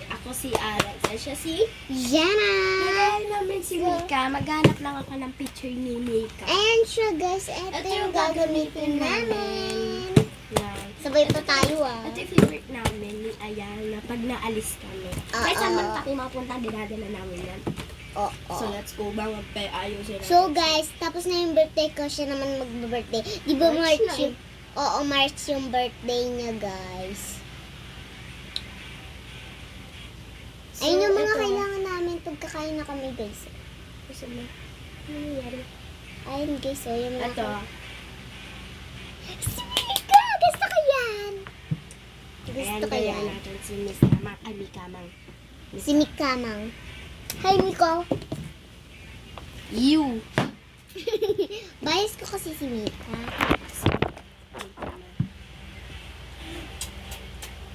Ako si Alex. At siya si Jana! Nagaya namin si Mika. Maghanap lang ako ng picture ni Mika. Ayan siya guys, ito yung gagamitin namin. Yan. Sabay pa tayo Ito yung favorite namin ni Ayala pag naalis kami. Kahit saan man tayo mapunta, dinadala namin yan. Oo. So let's go. Bawag pa ayos sila. So guys, tapos na yung birthday ko, siya naman mag-birthday. Di ba March March na yung... Oo, March yung birthday niya guys. So, Ayun yung mga ito. kailangan namin pag kakain na kami guys. Gusto mo? Ano nangyari? Ayun guys, oh, yung mga... Ito. Si Mika! Gusto ko yan! Ayan, Gusto ko gaya yan. natin si Miss Tamak. Ay, Mika Mang. Si Mika mang. Hi Miko! You! Bias ko kasi si Mika.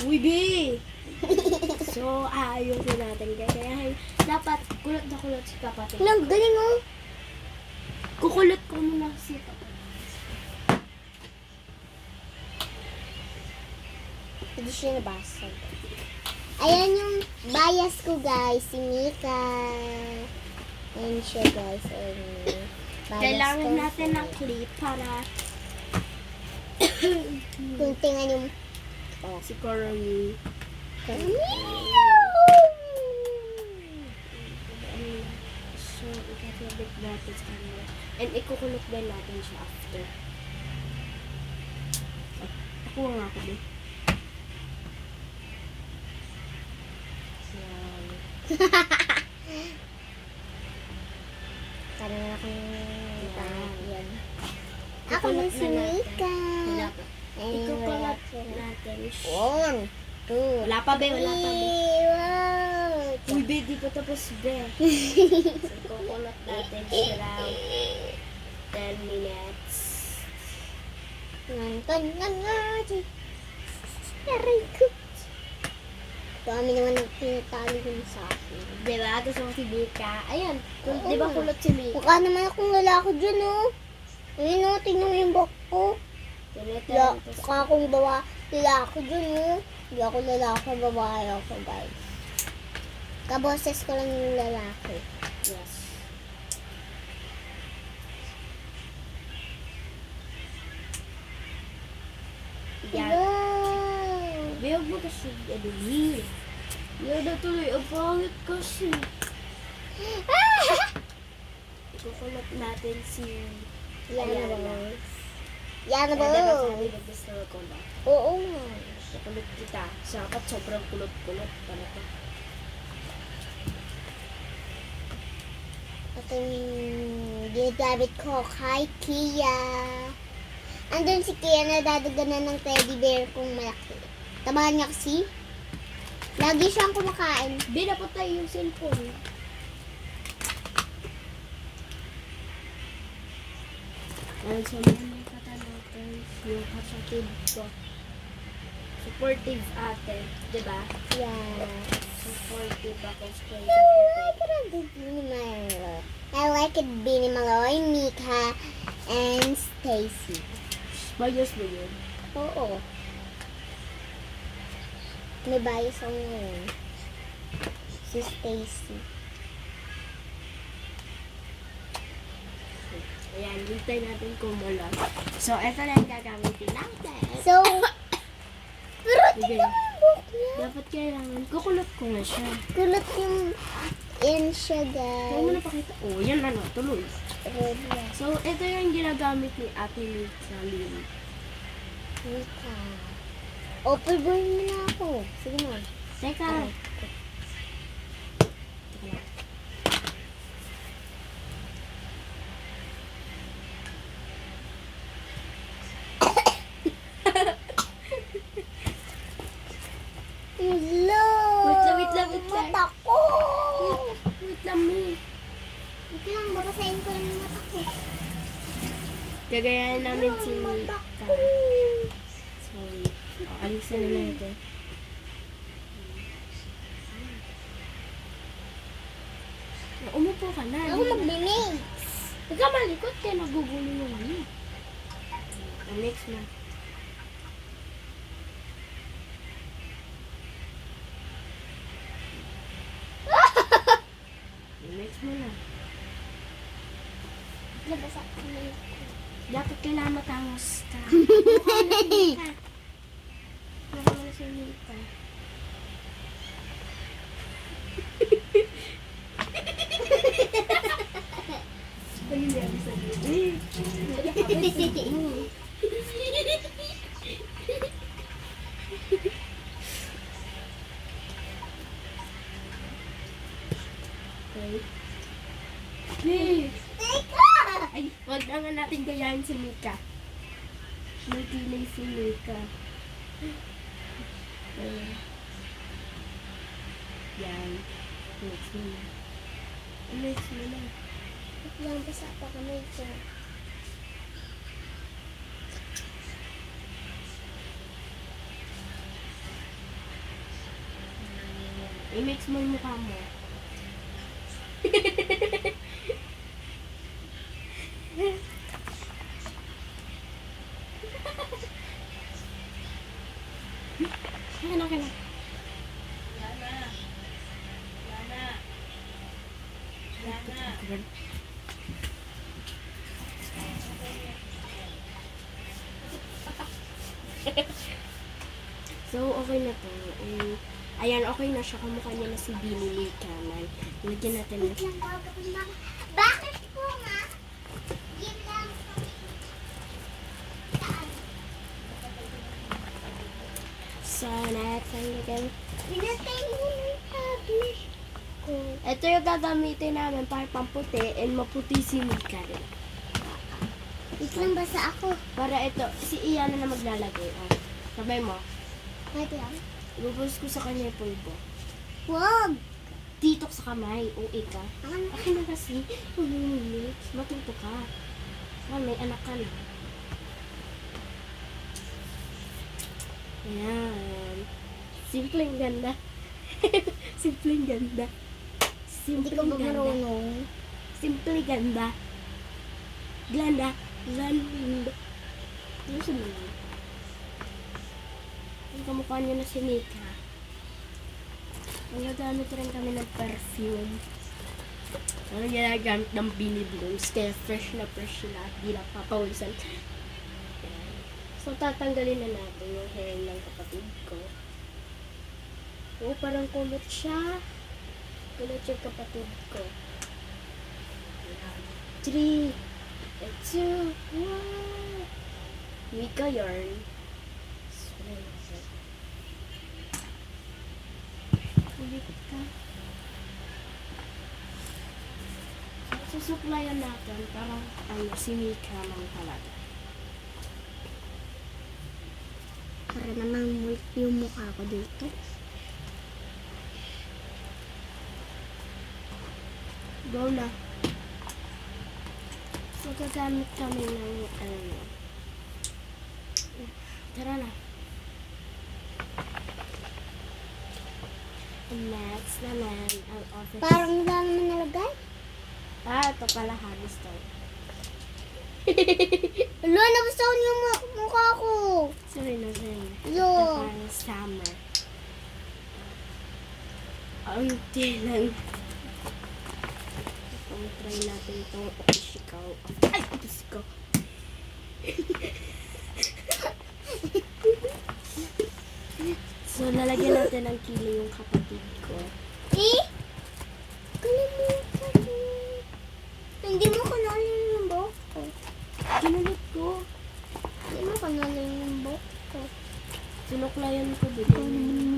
Uy, B! So, ayusin natin. Kaya dapat kulot na kulot si kapatid. Lang, galing oh! Kukulot ko muna si kapatid. Hindi siya nabasag. Ayan yung bias ko guys, si Mika. Ayan siya guys. Ayan. Bias Kailangan ko, natin si ng clip para kung tingnan yung... si Coralie. So, ikakabit natin sa kanila. And ikukulot din natin siya after. Ako nga ako din. Yan. Parang akong... Yan. Ako Ikukulot na si na natin. Mika. Wala pa. Ayun, wala Ikukulot siya. natin siya. 1, 2, Wala pa, be. Wala pa, be. Wow! Uy, be, di pa tapos, be. So, kukulot natin siya 10 minutes. Aray ko. Dami naman ang pinatali ko sa akin. Diba? Gusto mo si Mika. Ayan. Oo. Di ba kulot si Mika? Mukha naman akong lalaki dyan, oh. Ayun, oh. Tingnan mo yung buhok ko. Mukha akong lalaki dyan, oh. Hindi ako lalaki, babae ako, guys. Kaboses ko lang yung lalaki. Yes. Yan. Wow! Bayag mo kasi Adeline. Yan na tuloy. Ang pangit kasi. Ikukulot natin si Yan na Ayala. ba? Yan na ba? Diba sabi na gusto ko na. Oo nga. Nakulot kita. Sapat sobrang kulot-kulot. Para pa. Ito yung ginagamit ko kay Kia. Andun si Kia na dadaganan ng teddy bear kong malaki. Tabahan niya kasi. Lagi siyang kumakain. Binapatay yung cellphone. Ang sumamay ka natin yung kapatid ko. Supportive ate, di ba? Yeah. Supportive ako sa I kapatid. like it Bini Maloy, Mika, and Stacy. Bias mo yun? Oo. May bias ako ngayon. Si Stacy. Ayan, hintay natin kumulat. So, eto na yung gagamitin natin. So, pero Sige. tingnan mo yung buhok niya. Dapat kailangan, kukulot ko na siya. Kulot yung yan siya, Huwag mo guys. na pakita. Oh, yan na no, tuloy. Red na. So, ito yung ginagamit ni Ate Lisa Lily. Mika. Open boy mo na ako. Sige mo. Teka. Hello! Wait lang. Mata ko! Wait lang, me. Wait lang, babasahin ko lang yung mata ko. Gagayahin namin si Mata Mika. ko! Sorry. Alisin na natin. Umupo ka na. Ako maglinis. Huwag ka malikot kaya nagugulo yung ano. Next na. Labas ako na. Dapat kailangan matangos ka. Baka mo na si Mika. Ano yan sa Okay. Hey! Ay, wag na nga natin gayahin si Mika. May kilay si Mika. Yan. Mix mo na. Mix mo na. Lang basa pa kamay ko. I-mix mo yung mukha mo. Okay na. So, okay na to. Ayan, okay na siya. Kamukha niya na si Bini Mika. Lagyan natin ng... Bakit po nga? Yun lang. Saan? So, next, ang lagyan. Pinatay mo ng tablet ko. Ito yung gagamitin namin para pamputi and maputi si Mika rin. Wait lang, basa ako. Para ito, si Ian na maglalagay. Oh. Sabay mo. Wait lang. Ibubos ko sa kanya yung pulbo. Wag! Titok sa kamay. O, ika. Ano? Akin na kasi. Matuto ka. May anak ka na. Ayan. Simpleng ganda. Simpleng ganda. Hindi ko ba marunong? Simple ganda. Glanda. Glanda. Ano sa mga? Ang kamukha niya na si Mika. Nagagamit rin kami ng perfume. Ano ginagamit ng Bini Blooms. Kaya fresh na sila. Di na papawisan. Ayan. So, tatanggalin na natin yung hair ng kapatid ko. Oo, parang kulot siya. Kulot yung kapatid ko. 3, 2, 1. Mika yarn. Ulit ka. Susuklayan natin parang si Mika lang talaga. Para namang multi yung mukha ko dito. Go na. So, gagamit kami ng tara na. And next naman, ang office. Parang wala naman nalagay. Ito pala halos to. Ala, nabasa ko yung mukha ko. Sorry na rin. Yo. Ito parang summer. Ang lang. Try natin itong opisikaw. Ay, opisikaw. So, lalagyan natin ng kilo yung kapatid ko. Eh? Kalimutan mo. Hindi mo kanalin yung buhok ko. Kinulot ko. Hindi mo kanalin yung buhok ko. Sinuklayan ko din.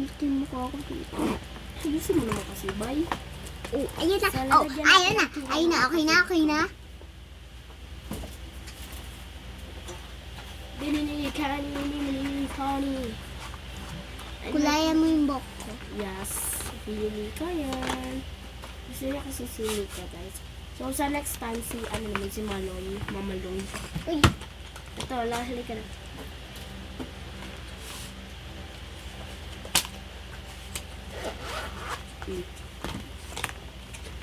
Multi mo ko ako dito. Ayusin mo naman kasi, bye. Oh, ayun na. So, Oh, lalagyan ayun na. natin yung Ayun na. Okay na. Okay na. Binili-kani. Kulayan mo yung buhok ko. Yes. Binili ko yan. Gusto niya kasi si Mika, guys. So, sa next time, si Malon, Mamalong. Uy. Ito, halika na.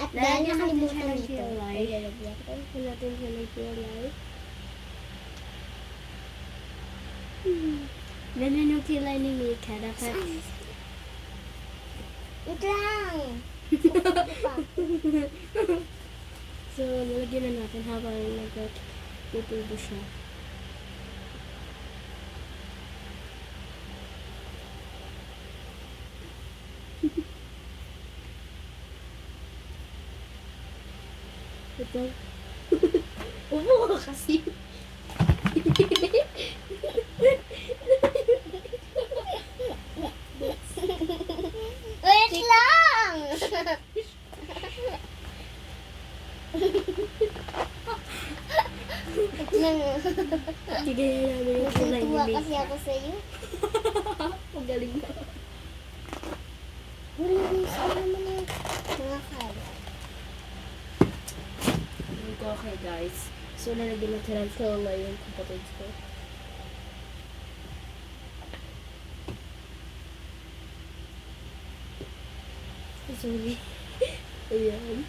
At dahil Lalagyan natin siya nakalimutan ng dito. kilay. Ay, lalagyan ko. Lalagyan natin siya ng kilay. Ganyan yung kilay ni Mika. Dapat, Wait lang. So, lalagyan na natin habang nagtutubo siya. Ito. Upo ka kasi. Wait lang! Wait lang. Sige, namin yung kulay ni Natutuwa kasi Mika. ako sa'yo. Magaling na. Wala rin sa'yo naman ang mga kalat. Okay guys. So, lalagyan natin ng filler yung kapatid ko. Sorry. Ayan.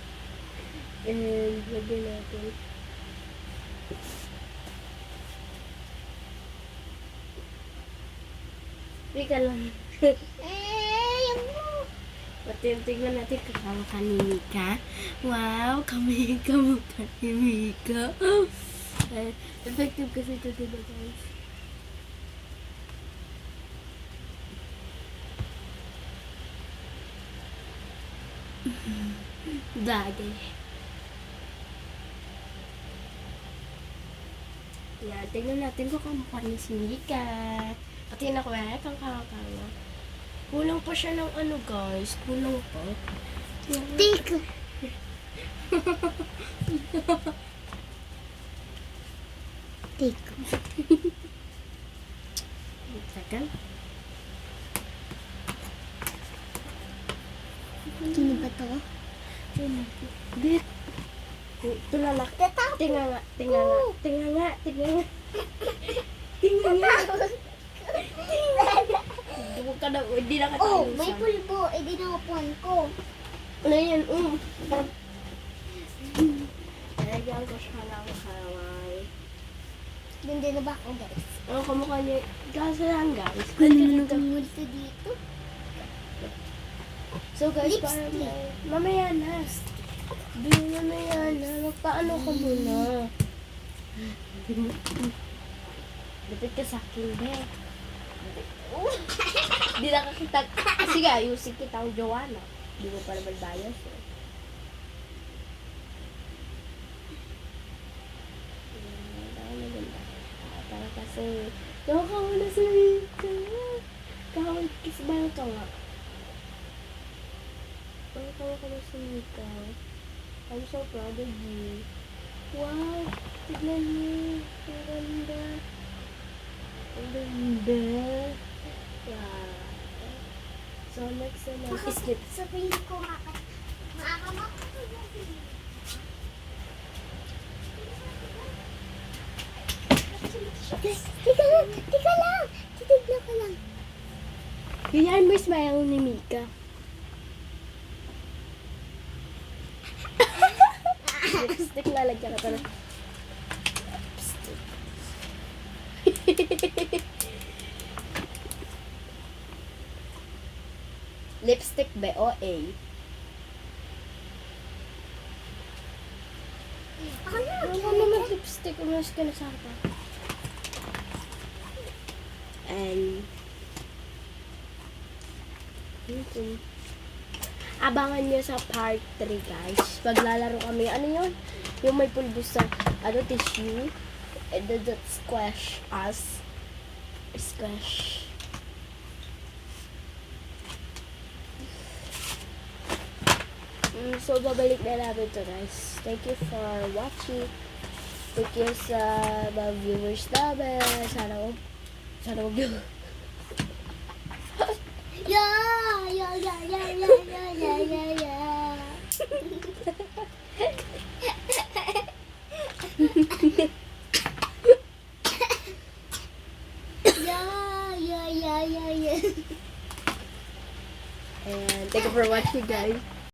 And, lagyan natin. Teka lang. Yan mo. Tingnan natin kakamukha ni Mika. Wow, kamukha ni Mika. Effective kasi ito, diba guys? Bagay. Yan, tingnan natin kung kamukha ni si Mika. Pati na ko kang kakakanga. Kulang pa siya ng ano guys, kulang pa. Tik! Tik. Teka. Sino ba to? Bit. Ito na lang. Tinga nga. Huwag ka na, hindi na kita Oh, may ayusan. pulbo. Eh, dinapuan ko. Ano yan? Lagyan ko siya ng kaway. Ganda na ba ako, guys? Ano kamukha niya? Kasi lang guys. Ano kang multo dito? So guys, Lipstick. parang mamaya na. Mamaya na. Magpaano ka muna? Lapit ka sa akin, be. Hindi nakakita. Sige, ayusin kita ang Joanna. Hindi mo pa naman bias. Eh. Para kasi, nakakawala sa Rita. Kahawal, kiss ba yung tawa? Nakakawa ka na sa Rita. I'm so proud of you. Wow! Tignan niyo. Ang ganda. Ang ganda. Yeah. So, next naman is lip. Sabihin ko makakamak ko Tika lang! Titignan ko lang. Yan mo smile ni Mika. Lipstick na lagyan ka pa na. Lipstick ba o A? Ako na! Ano naman lipstick? Umas ka na sa akin. And abangan nyo sa part 3 guys. Paglalaro kami, ano yun? Yung may pulbo sa tissue. And then that squash us. Squash. So, babalik na namin to guys. Thank you for watching. Thank you sa mga viewers namin. Sana huwag nyo. Yeah. Yeah. And thank you for watching guys.